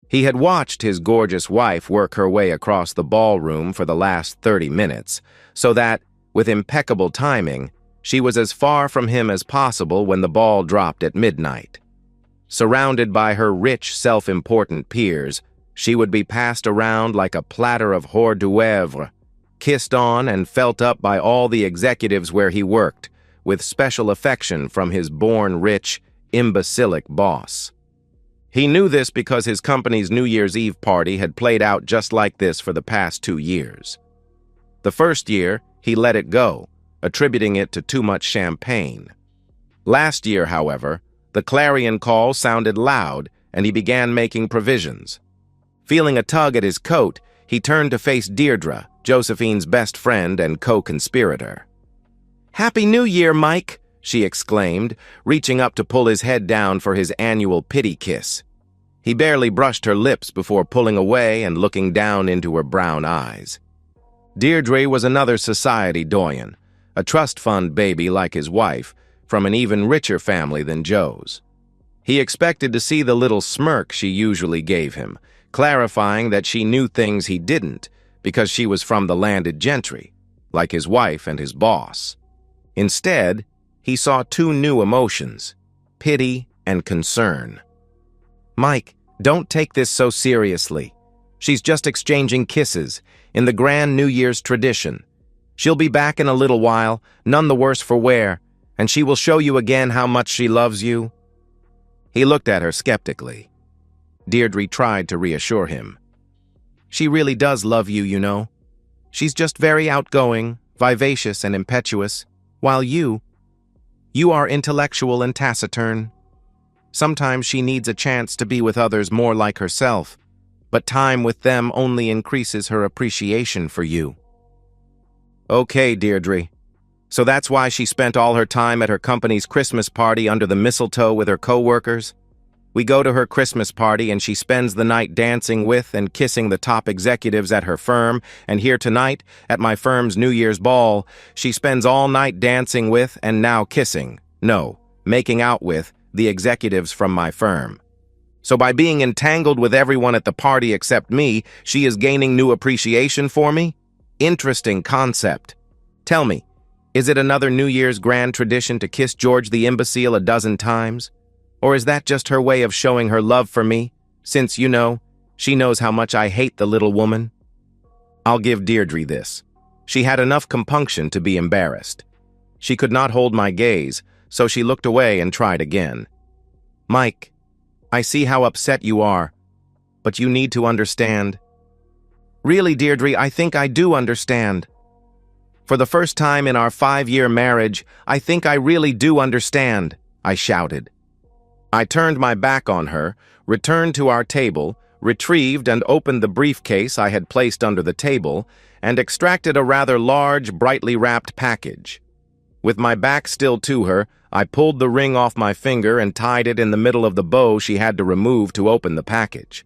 He had watched his gorgeous wife work her way across the ballroom for the last 30 minutes, so that, with impeccable timing, she was as far from him as possible when the ball dropped at midnight. Surrounded by her rich, self-important peers, she would be passed around like a platter of hors d'oeuvre, kissed on and felt up by all the executives where he worked, with special affection from his born-rich, imbecilic boss. He knew this because his company's New Year's Eve party had played out just like this for the past 2 years. The first year, he let it go, attributing it to too much champagne. Last year, however, the clarion call sounded loud, and he began making provisions. Feeling a tug at his coat, he turned to face Deirdre, Josephine's best friend and co-conspirator. "Happy New Year, Mike!" she exclaimed, reaching up to pull his head down for his annual pity kiss. He barely brushed her lips before pulling away and looking down into her brown eyes. Deirdre was another society doyen, a trust fund baby like his wife, from an even richer family than Joe's. He expected to see the little smirk she usually gave him, clarifying that she knew things he didn't because she was from the landed gentry, like his wife and his boss. Instead, he saw 2 new emotions, pity and concern. "Mike, don't take this so seriously. She's just exchanging kisses, in the grand New Year's tradition. She'll be back in a little while, none the worse for wear, and she will show you again how much she loves you." He looked at her skeptically. Deirdre tried to reassure him. "She really does love you, you know. She's just very outgoing, vivacious, and impetuous, while you are intellectual and taciturn. Sometimes she needs a chance to be with others more like herself, but time with them only increases her appreciation for you." "Okay, Deirdre. So that's why she spent all her time at her company's Christmas party under the mistletoe with her co-workers? We go to her Christmas party and she spends the night dancing with and kissing the top executives at her firm, and here tonight, at my firm's New Year's ball, she spends all night dancing with and now kissing, no, making out with, the executives from my firm. So by being entangled with everyone at the party except me, she is gaining new appreciation for me? Interesting concept. Tell me, is it another New Year's grand tradition to kiss George the imbecile a dozen times? Or is that just her way of showing her love for me, since, you know, she knows how much I hate the little woman?" I'll give Deirdre this. She had enough compunction to be embarrassed. She could not hold my gaze, so she looked away and tried again. "Mike, I see how upset you are, but you need to understand." "Really, Deirdre, I think I do understand. For the first time in our 5-year marriage, I think I really do understand," I shouted. I turned my back on her, returned to our table, retrieved and opened the briefcase I had placed under the table, and extracted a rather large, brightly wrapped package. With my back still to her, I pulled the ring off my finger and tied it in the middle of the bow she had to remove to open the package.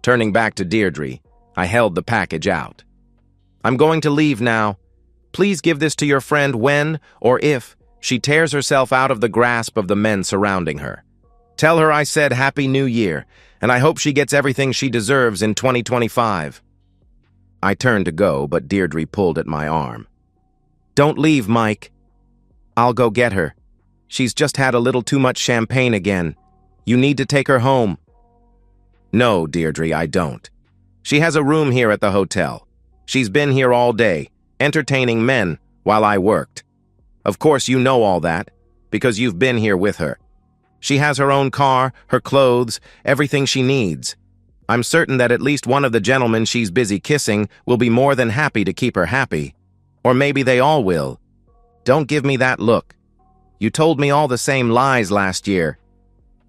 Turning back to Deirdre, I held the package out. "I'm going to leave now. Please give this to your friend when, or if, she tears herself out of the grasp of the men surrounding her. Tell her I said Happy New Year, and I hope she gets everything she deserves in 2025. I turned to go, but Deirdre pulled at my arm. "Don't leave, Mike. I'll go get her. She's just had a little too much champagne again. You need to take her home." "No, Deirdre, I don't. She has a room here at the hotel. She's been here all day, entertaining men while I worked. Of course you know all that, because you've been here with her. She has her own car, her clothes, everything she needs. I'm certain that at least one of the gentlemen she's busy kissing will be more than happy to keep her happy. Or maybe they all will. Don't give me that look. You told me all the same lies last year.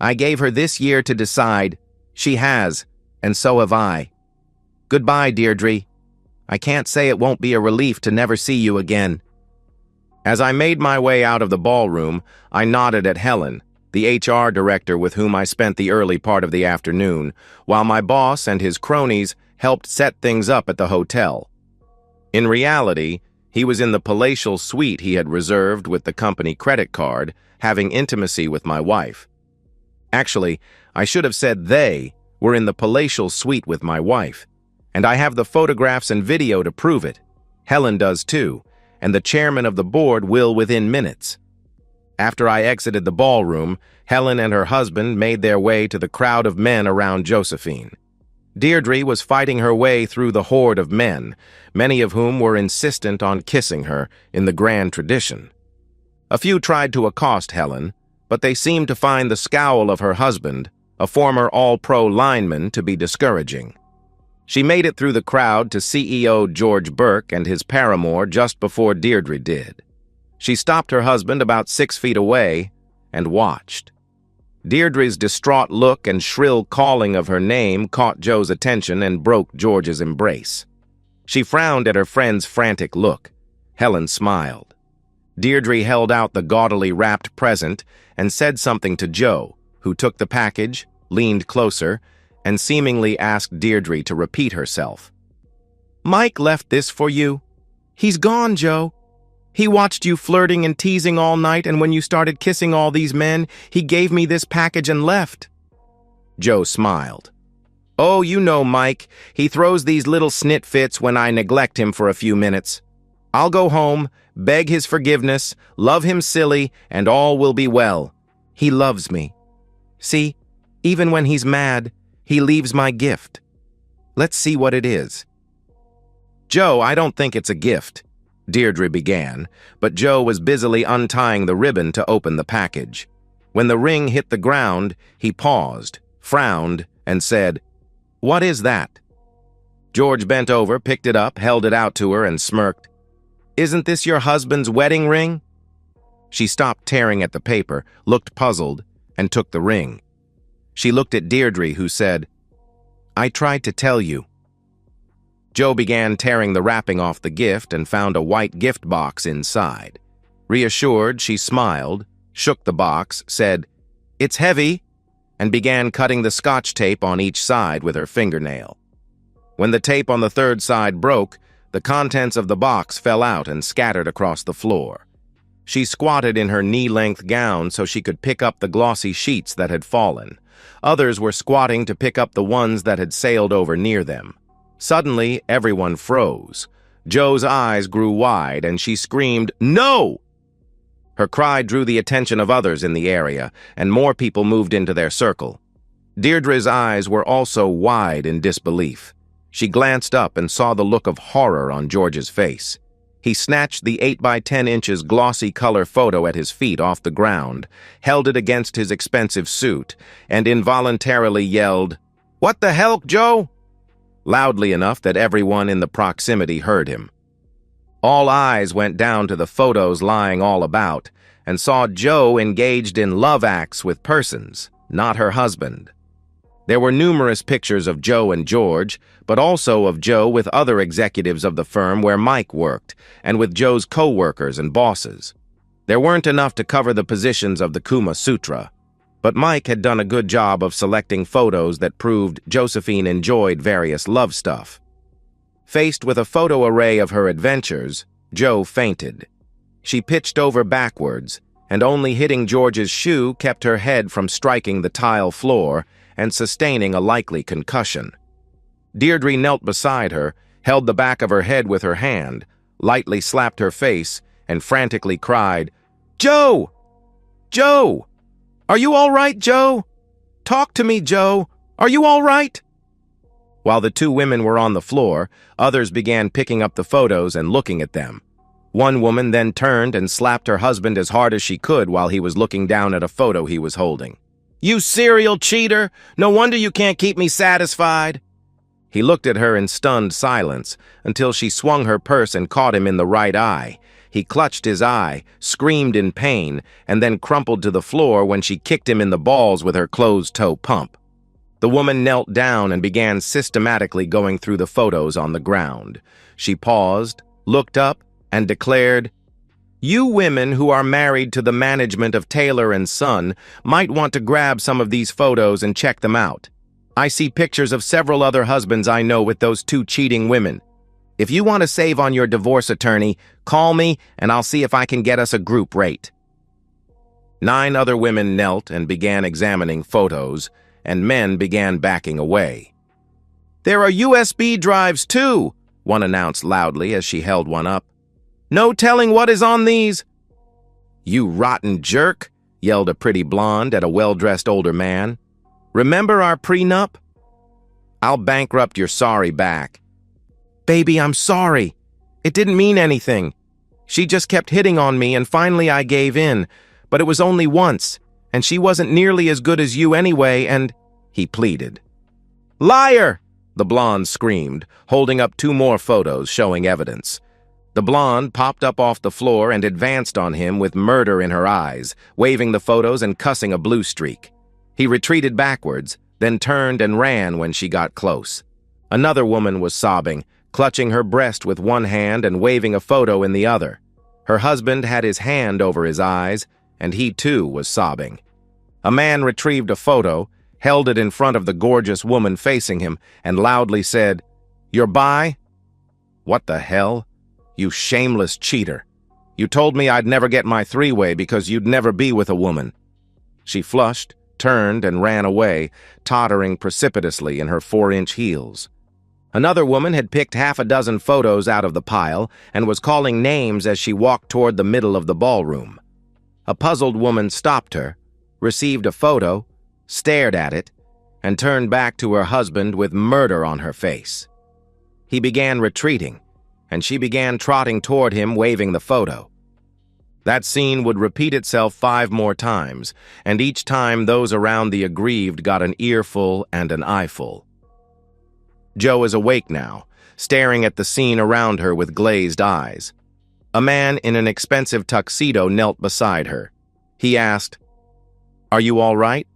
I gave her this year to decide. She has, and so have I. Goodbye, Deirdre. I can't say it won't be a relief to never see you again." As I made my way out of the ballroom, I nodded at Helen, the HR director with whom I spent the early part of the afternoon, while my boss and his cronies helped set things up at the hotel. In reality, he was in the palatial suite he had reserved with the company credit card, having intimacy with my wife. Actually, I should have said they, were in the palatial suite with my wife, and I have the photographs and video to prove it. Helen does too, and the chairman of the board will within minutes. After I exited the ballroom, Helen and her husband made their way to the crowd of men around Josephine. Deirdre was fighting her way through the horde of men, many of whom were insistent on kissing her in the grand tradition. A few tried to accost Helen, but they seemed to find the scowl of her husband, a former All-Pro lineman, to be discouraging. She made it through the crowd to CEO George Burke and his paramour just before Deirdre did. She stopped her husband about 6 feet away and watched. Deirdre's distraught look and shrill calling of her name caught Joe's attention and broke George's embrace. She frowned at her friend's frantic look. Helen smiled. Deirdre held out the gaudily wrapped present and said something to Joe, who took the package, leaned closer, and seemingly asked Deirdre to repeat herself. "Mike left this for you. He's gone, Joe. He watched you flirting and teasing all night, and when you started kissing all these men, he gave me this package and left." Joe smiled. "Oh, you know Mike. He throws these little snit fits when I neglect him for a few minutes. I'll go home, beg his forgiveness, love him silly, and all will be well. He loves me. See, even when he's mad, he leaves my gift. Let's see what it is." "Joe, I don't think it's a gift," Deirdre began, but Joe was busily untying the ribbon to open the package. When the ring hit the ground, he paused, frowned, and said, "What is that?" George bent over, picked it up, held it out to her, and smirked. "Isn't this your husband's wedding ring?" She stopped tearing at the paper, looked puzzled, and took the ring. She looked at Deirdre, who said, "I tried to tell you." Joe began tearing the wrapping off the gift and found a white gift box inside. Reassured, she smiled, shook the box, said, "It's heavy," and began cutting the scotch tape on each side with her fingernail. When the tape on the third side broke, the contents of the box fell out and scattered across the floor. She squatted in her knee-length gown so she could pick up the glossy sheets that had fallen. Others were squatting to pick up the ones that had sailed over near them. Suddenly, everyone froze. Joe's eyes grew wide, and she screamed, "No!" Her cry drew the attention of others in the area, and more people moved into their circle. Deirdre's eyes were also wide in disbelief. She glanced up and saw the look of horror on George's face. He snatched the 8 by 10 inches glossy color photo at his feet off the ground, held it against his expensive suit, and involuntarily yelled, "What the hell, Joe?" loudly enough that everyone in the proximity heard him. All eyes went down to the photos lying all about and saw Joe engaged in love acts with persons, not her husband. There were numerous pictures of Joe and George, but also of Joe with other executives of the firm where Mike worked, and with Joe's co-workers and bosses. There weren't enough to cover the positions of the Kama Sutra, but Mike had done a good job of selecting photos that proved Josephine enjoyed various love stuff. Faced with a photo array of her adventures, Joe fainted. She pitched over backwards, and only hitting George's shoe kept her head from striking the tile floor and sustaining a likely concussion. Deirdre knelt beside her, held the back of her head with her hand, lightly slapped her face, and frantically cried, "Joe! Joe! Are you all right, Joe? Talk to me, Joe. Are you all right?" While the two women were on the floor, others began picking up the photos and looking at them. One woman then turned and slapped her husband as hard as she could while he was looking down at a photo he was holding. "You serial cheater! No wonder you can't keep me satisfied!" He looked at her in stunned silence until she swung her purse and caught him in the right eye. He clutched his eye, screamed in pain, and then crumpled to the floor when she kicked him in the balls with her closed-toe pump. The woman knelt down and began systematically going through the photos on the ground. She paused, looked up, and declared, "You women who are married to the management of Taylor & Son might want to grab some of these photos and check them out. I see pictures of several other husbands I know with those two cheating women. If you want to save on your divorce attorney, call me and I'll see if I can get us a group rate." 9 other women knelt and began examining photos, and men began backing away. "There are USB drives too," one announced loudly as she held one up. "No telling what is on these." "You rotten jerk," yelled a pretty blonde at a well-dressed older man. "Remember our prenup? I'll bankrupt your sorry back." "Baby, I'm sorry. It didn't mean anything. She just kept hitting on me and finally I gave in, but it was only once, and she wasn't nearly as good as you anyway, and—" he pleaded. "Liar!" the blonde screamed, holding up 2 more photos showing evidence. The blonde popped up off the floor and advanced on him with murder in her eyes, waving the photos and cussing a blue streak. He retreated backwards, then turned and ran when she got close. Another woman was sobbing, clutching her breast with one hand and waving a photo in the other. Her husband had his hand over his eyes, and he too was sobbing. A man retrieved a photo, held it in front of the gorgeous woman facing him, and loudly said, "You're bi?" "What the hell? You shameless cheater. You told me I'd never get my 3-way because you'd never be with a woman." She flushed, turned, and ran away, tottering precipitously in her 4-inch heels. Another woman had picked 6 photos out of the pile and was calling names as she walked toward the middle of the ballroom. A puzzled woman stopped her, received a photo, stared at it, and turned back to her husband with murder on her face. He began retreating, and she began trotting toward him, waving the photo. That scene would repeat itself 5 more times, and each time those around the aggrieved got an earful and an eyeful. Joe is awake now, staring at the scene around her with glazed eyes. A man in an expensive tuxedo knelt beside her. He asked, "Are you all right?"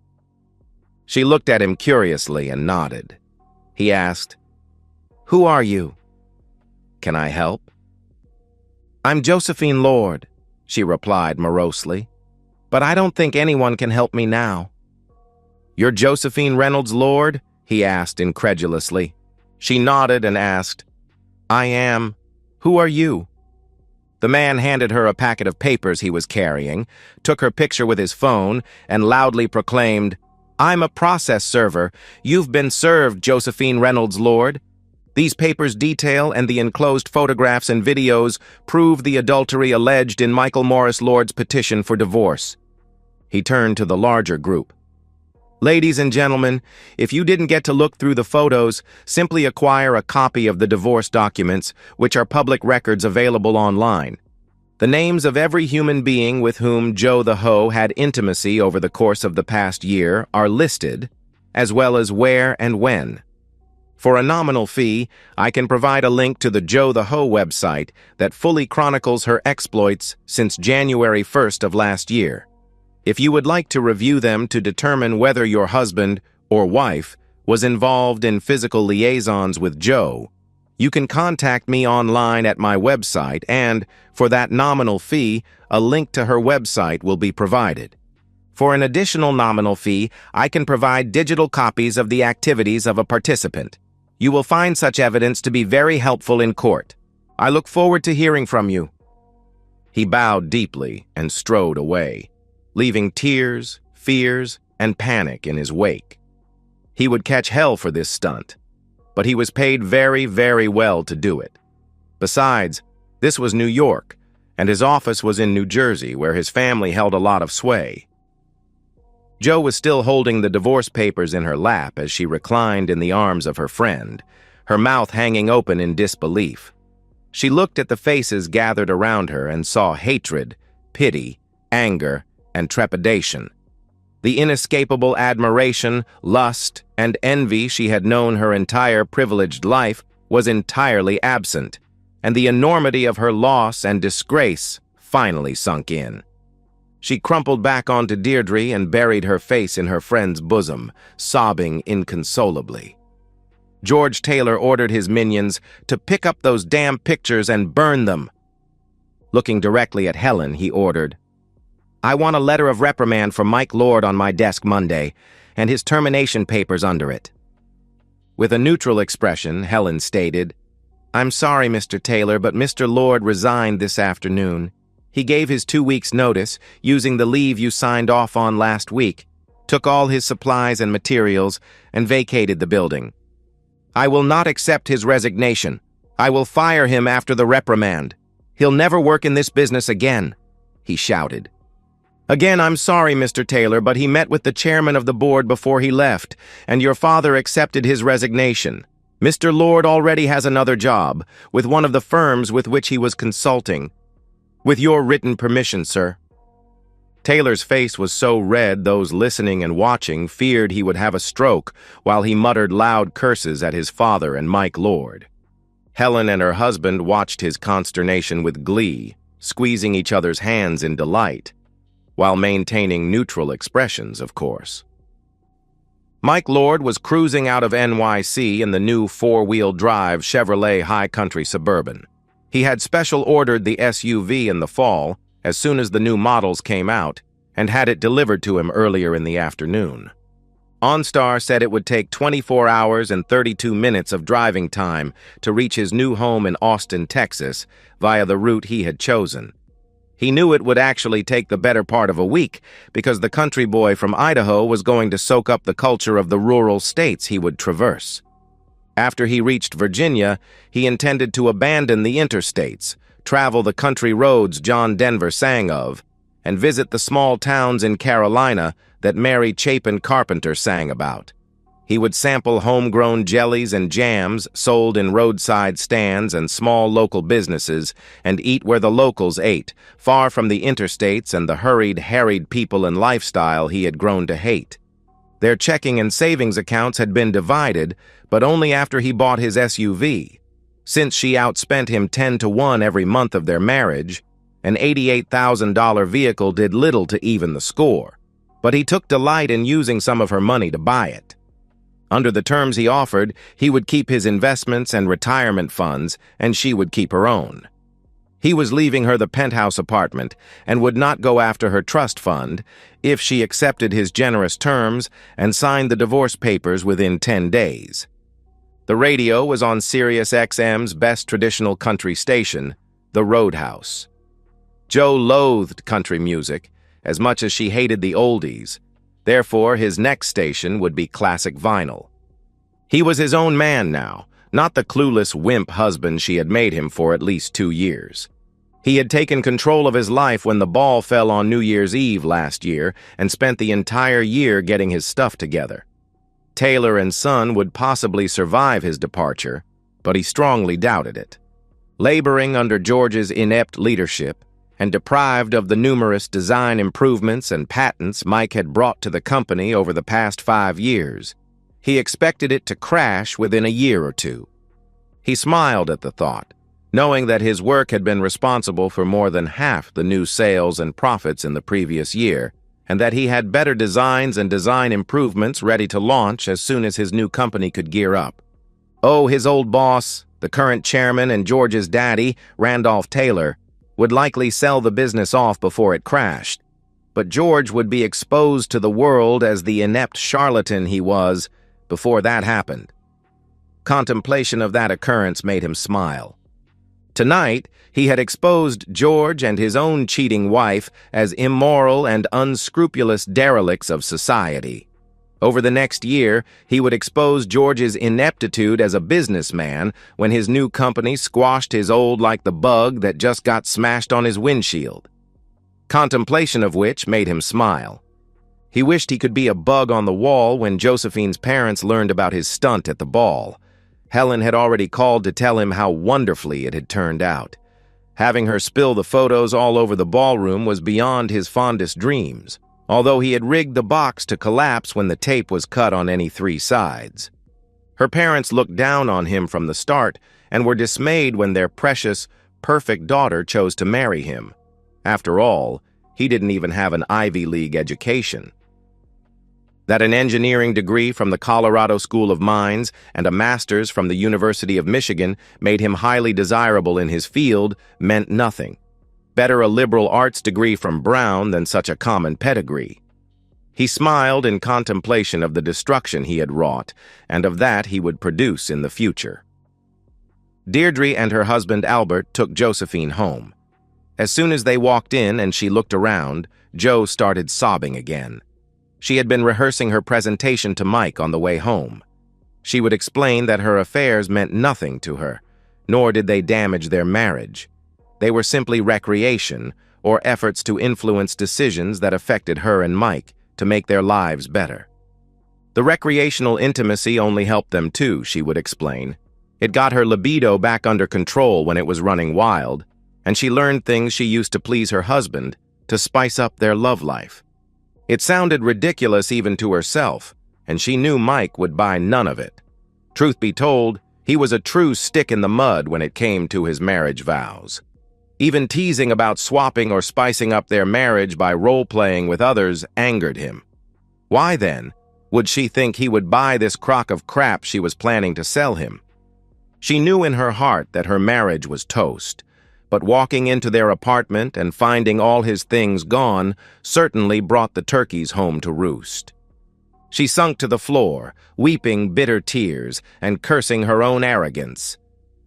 She looked at him curiously and nodded. He asked, "Who are you? Can I help?" "I'm Josephine Lord," she replied morosely, "but I don't think anyone can help me now." "You're Josephine Reynolds Lord?" he asked incredulously. She nodded and asked, "I am. Who are you?" The man handed her a packet of papers he was carrying, took her picture with his phone, and loudly proclaimed, "I'm a process server. You've been served, Josephine Reynolds Lord. These papers detail and the enclosed photographs and videos prove the adultery alleged in Michael Morris Lord's petition for divorce." He turned to the larger group. "Ladies and gentlemen, if you didn't get to look through the photos, simply acquire a copy of the divorce documents, which are public records available online. The names of every human being with whom Joe the Hoe had intimacy over the course of the past year are listed, as well as where and when. For a nominal fee, I can provide a link to the Joe the Hoe website that fully chronicles her exploits since January 1st of last year. If you would like to review them to determine whether your husband or wife was involved in physical liaisons with Joe, you can contact me online at my website and, for that nominal fee, a link to her website will be provided. For an additional nominal fee, I can provide digital copies of the activities of a participant. You will find such evidence to be very helpful in court. I look forward to hearing from you." He bowed deeply and strode away, leaving tears, fears, and panic in his wake. He would catch hell for this stunt, but he was paid very, very well to do it. Besides, this was New York, and his office was in New Jersey, where his family held a lot of sway. Joe was still holding the divorce papers in her lap as she reclined in the arms of her friend, her mouth hanging open in disbelief. She looked at the faces gathered around her and saw hatred, pity, anger, and trepidation. The inescapable admiration, lust, and envy she had known her entire privileged life was entirely absent, and the enormity of her loss and disgrace finally sunk in. She crumpled back onto Deirdre and buried her face in her friend's bosom, sobbing inconsolably. George Taylor ordered his minions to pick up those damn pictures and burn them. Looking directly at Helen, he ordered, "I want a letter of reprimand for Mike Lord on my desk Monday, and his termination papers under it." With a neutral expression, Helen stated, "I'm sorry, Mr. Taylor, but Mr. Lord resigned this afternoon. He gave his 2 weeks' notice, using the leave you signed off on last week. took all his supplies and materials, and vacated the building. "I will not accept his resignation. I will fire him after the reprimand. He'll never work in this business again," he shouted. "Again, I'm sorry, Mr. Taylor, but he met with the chairman of the board before he left, and your father accepted his resignation. Mr. Lord already has another job, with one of the firms with which he was consulting. With your written permission, sir." Taylor's face was so red those listening and watching feared he would have a stroke while he muttered loud curses at his father and Mike Lord. Helen and her husband watched his consternation with glee, squeezing each other's hands in delight, while maintaining neutral expressions, of course. Mike Lord was cruising out of NYC in the new four-wheel drive Chevrolet High Country Suburban. He had special ordered the SUV in the fall, as soon as the new models came out, and had it delivered to him earlier in the afternoon. OnStar said it would take 24 hours and 32 minutes of driving time to reach his new home in Austin, Texas, via the route he had chosen. He knew it would actually take the better part of a week because the country boy from Idaho was going to soak up the culture of the rural states he would traverse. After he reached Virginia, he intended to abandon the interstates, travel the country roads John Denver sang of, and visit the small towns in Carolina that Mary Chapin Carpenter sang about. He would sample homegrown jellies and jams sold in roadside stands and small local businesses and eat where the locals ate, far from the interstates and the hurried, harried people and lifestyle he had grown to hate. Their checking and savings accounts had been divided, but only after he bought his SUV. Since she outspent him 10-1 every month of their marriage, an $88,000 vehicle did little to even the score, but he took delight in using some of her money to buy it. Under the terms he offered, he would keep his investments and retirement funds, and she would keep her own. He was leaving her the penthouse apartment and would not go after her trust fund if she accepted his generous terms and signed the divorce papers within 10 days. The radio was on Sirius XM's best traditional country station, the Roadhouse. Joe loathed country music as much as she hated the oldies. Therefore, his next station would be classic vinyl. He was his own man now, not the clueless wimp husband she had made him for at least 2 years. He had taken control of his life when the ball fell on New Year's Eve last year and spent the entire year getting his stuff together. Taylor and Son would possibly survive his departure, but he strongly doubted it. Laboring under George's inept leadership and deprived of the numerous design improvements and patents Mike had brought to the company over the past 5 years, he expected it to crash within a year or two. He smiled at the thought, knowing that his work had been responsible for more than half the new sales and profits in the previous year, and that he had better designs and design improvements ready to launch as soon as his new company could gear up. Oh, his old boss, the current chairman and George's daddy, Randolph Taylor, would likely sell the business off before it crashed, but George would be exposed to the world as the inept charlatan he was before that happened. Contemplation of that occurrence made him smile. Tonight, he had exposed George and his own cheating wife as immoral and unscrupulous derelicts of society. Over the next year, he would expose George's ineptitude as a businessman when his new company squashed his old like the bug that just got smashed on his windshield. Contemplation of which made him smile. He wished he could be a bug on the wall when Josephine's parents learned about his stunt at the ball. Helen had already called to tell him how wonderfully it had turned out. Having her spill the photos all over the ballroom was beyond his fondest dreams, although he had rigged the box to collapse when the tape was cut on any 3 sides. Her parents looked down on him from the start and were dismayed when their precious, perfect daughter chose to marry him. After all, he didn't even have an Ivy League education. That an engineering degree from the Colorado School of Mines and a master's from the University of Michigan made him highly desirable in his field meant nothing. Better a liberal arts degree from Brown than such a common pedigree. He smiled in contemplation of the destruction he had wrought and of that he would produce in the future. Deirdre and her husband Albert took Josephine home. As soon as they walked in and she looked around, Joe started sobbing again. She had been rehearsing her presentation to Mike on the way home. She would explain that her affairs meant nothing to her, nor did they damage their marriage. They were simply recreation or efforts to influence decisions that affected her and Mike to make their lives better. The recreational intimacy only helped them too, she would explain. It got her libido back under control when it was running wild, and she learned things she used to please her husband, to spice up their love life. It sounded ridiculous even to herself, and she knew Mike would buy none of it. Truth be told, he was a true stick in the mud when it came to his marriage vows. Even teasing about swapping or spicing up their marriage by role-playing with others angered him. Why, then, would she think he would buy this crock of crap she was planning to sell him? She knew in her heart that her marriage was toast, but walking into their apartment and finding all his things gone certainly brought the turkeys home to roost. She sunk to the floor, weeping bitter tears and cursing her own arrogance.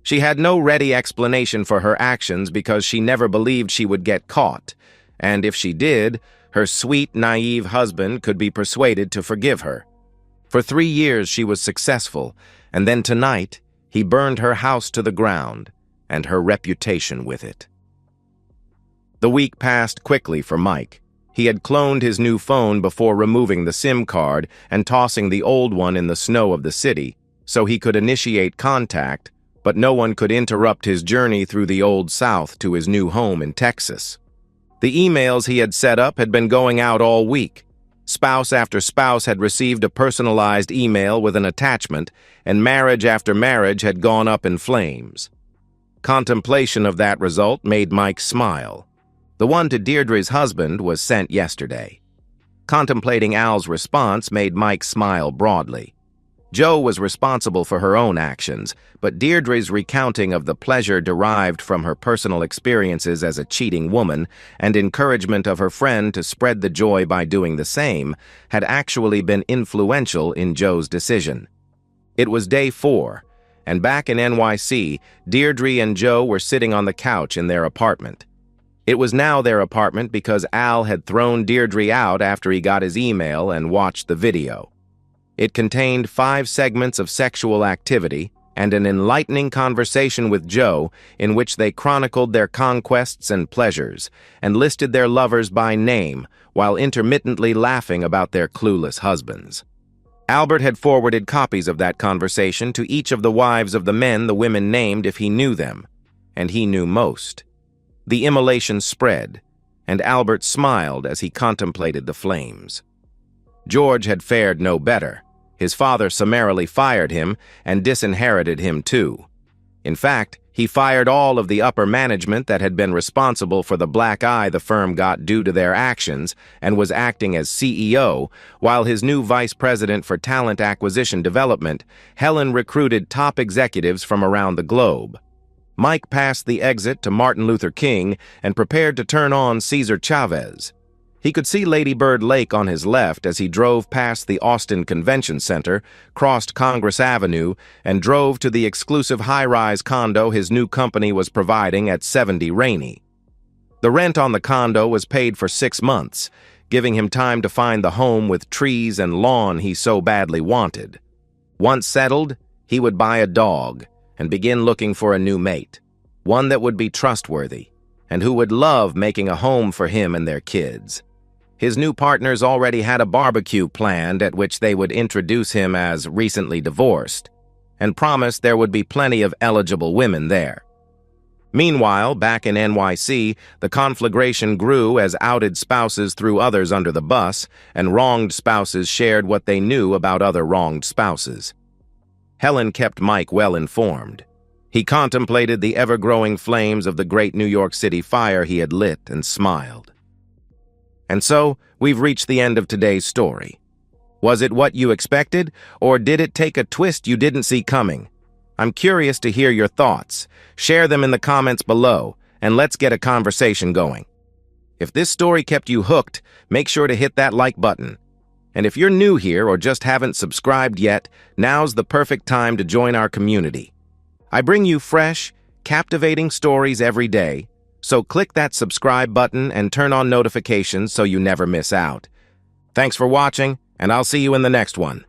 She had no ready explanation for her actions because she never believed she would get caught, and if she did, her sweet, naive husband could be persuaded to forgive her. For 3 years she was successful, and then tonight he burned her house to the ground, and her reputation with it. The week passed quickly for Mike. He had cloned his new phone before removing the SIM card and tossing the old one in the snow of the city, so he could initiate contact, but no one could interrupt his journey through the Old South to his new home in Texas. The emails he had set up had been going out all week. Spouse after spouse had received a personalized email with an attachment, and marriage after marriage had gone up in flames. Contemplation of that result made Mike smile. The one to Deirdre's husband was sent yesterday. Contemplating Al's response made Mike smile broadly. Joe was responsible for her own actions, but Deirdre's recounting of the pleasure derived from her personal experiences as a cheating woman and encouragement of her friend to spread the joy by doing the same had actually been influential in Joe's decision. It was day 4, and back in NYC, Deirdre and Joe were sitting on the couch in their apartment. It was now their apartment because Al had thrown Deirdre out after he got his email and watched the video. It contained 5 segments of sexual activity and an enlightening conversation with Joe in which they chronicled their conquests and pleasures and listed their lovers by name while intermittently laughing about their clueless husbands. Albert had forwarded copies of that conversation to each of the wives of the men the women named if he knew them, and he knew most. The immolation spread, and Albert smiled as he contemplated the flames. George had fared no better. His father summarily fired him and disinherited him too. In fact, he fired all of the upper management that had been responsible for the black eye the firm got due to their actions and was acting as CEO, while his new vice president for talent acquisition development, Helen, recruited top executives from around the globe. Mike passed the exit to Martin Luther King and prepared to turn on Cesar Chavez. He could see Lady Bird Lake on his left as he drove past the Austin Convention Center, crossed Congress Avenue, and drove to the exclusive high-rise condo his new company was providing at 70 Rainey. The rent on the condo was paid for 6 months, giving him time to find the home with trees and lawn he so badly wanted. Once settled, he would buy a dog and begin looking for a new mate, one that would be trustworthy and who would love making a home for him and their kids. His new partners already had a barbecue planned at which they would introduce him as recently divorced, and promised there would be plenty of eligible women there. Meanwhile, back in NYC, the conflagration grew as outed spouses threw others under the bus, and wronged spouses shared what they knew about other wronged spouses. Helen kept Mike well informed. He contemplated the ever-growing flames of the great New York City fire he had lit and smiled. And so, we've reached the end of today's story. Was it what you expected, or did it take a twist you didn't see coming? I'm curious to hear your thoughts. Share them in the comments below, and let's get a conversation going. If this story kept you hooked, make sure to hit that like button. And if you're new here or just haven't subscribed yet, now's the perfect time to join our community. I bring you fresh, captivating stories every day, so click that subscribe button and turn on notifications so you never miss out. Thanks for watching, and I'll see you in the next one.